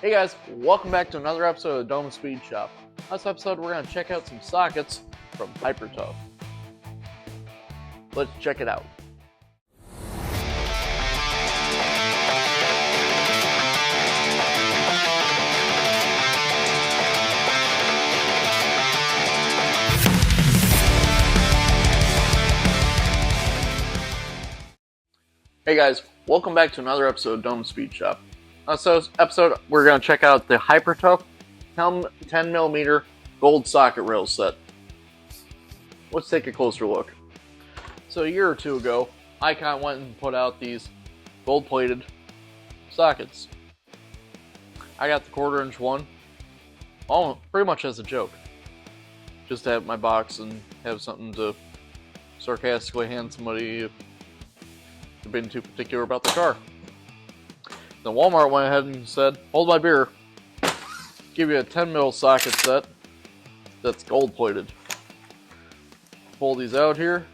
Hey guys, welcome back to another episode of the Dohm Speed Shop. Last episode we're going to check out some sockets from Hypertough. Let's check it out. Hey guys, welcome back to another episode of Dohm Speed Shop. So this episode, we're going to check out the Hypertough 10mm gold socket rail set. Let's take a closer look. So a year or two ago, Icon went and put out these gold-plated sockets. I got the 1/4-inch one, pretty much as a joke. Just to have my box and have something to sarcastically hand somebody if they've been too particular about the car. Then Walmart went ahead and said, hold my beer, give you a 10mm socket set that's gold plated. Pull these out here.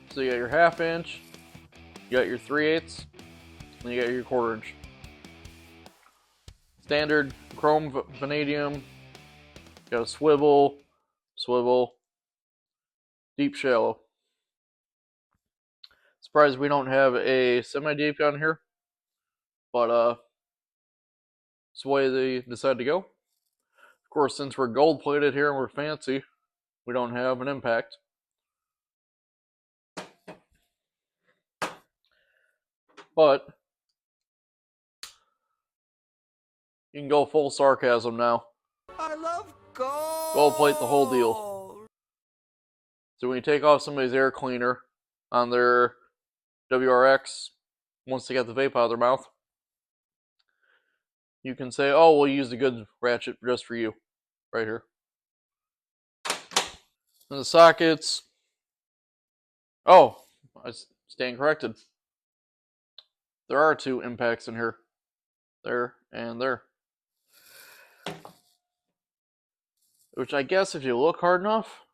So you got your 1/2 inch, you got your 3/8, and you got your 1/4 inch. Standard chrome vanadium, got a swivel, deep shallow. Surprised we don't have a semi-deep on here, but it's the way they decided to go. Of course, since we're gold plated here and we're fancy, we don't have an impact. But you can go full sarcasm now. I love gold. Gold plate the whole deal. So when you take off somebody's air cleaner on their WRX, once they get the vape out of their mouth, you can say, oh, we'll use the good ratchet just for you, right here. And the sockets, oh, I stand corrected. There are 2 impacts in here, there and there. Which I guess if you look hard enough,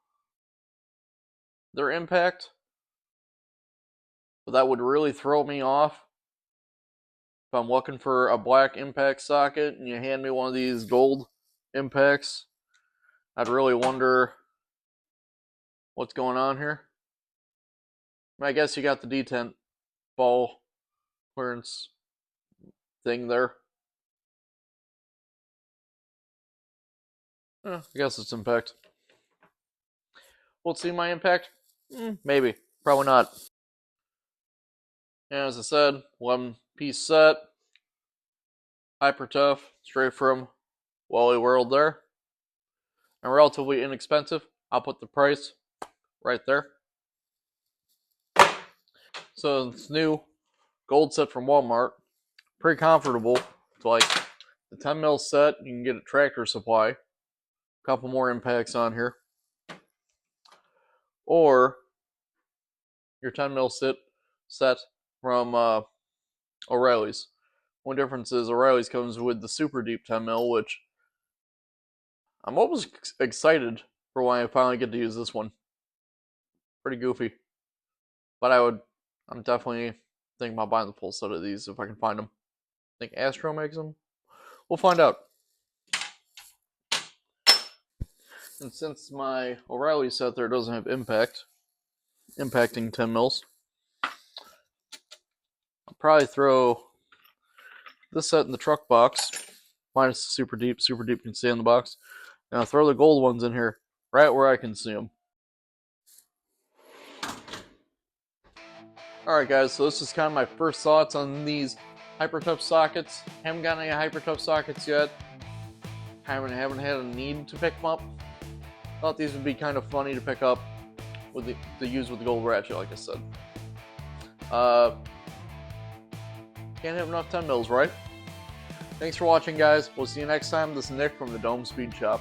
they're impact. But that would really throw me off if I'm looking for a black impact socket and you hand me one of these gold impacts. I'd really wonder what's going on here. I guess you got the detent ball clearance thing there. I guess it's impact. Will it see my impact? Maybe. Probably not. And as I said, 1-piece set. Hypertough. Straight from Wally World there. And relatively inexpensive. I'll put the price right there. So it's new gold set from Walmart. Pretty comfortable. It's like the 10mm set. You can get a Tractor Supply. Couple more impacts on here, or your 10mm set from O'Reilly's. One difference is O'Reilly's comes with the super deep 10mm, which I'm almost excited for when I finally get to use this one. Pretty goofy, but I'm definitely thinking about buying the full set of these if I can find them. I think Astro makes them. We'll find out. And since my O'Reilly set there doesn't have impacting 10mm, I'll probably throw this set in the truck box, minus the super deep. Super deep can stay in the box. And I'll throw the gold ones in here, right where I can see them. Alright guys, so this is kind of my first thoughts on these Hypertough sockets. Haven't got any Hypertough sockets yet. Haven't had a need to pick them up. Thought these would be kind of funny to pick up to use with the gold ratchet, like I said. Can't have enough 10mm, right? Thanks for watching, guys. We'll see you next time. This is Nick from the Dohm Speed Shop.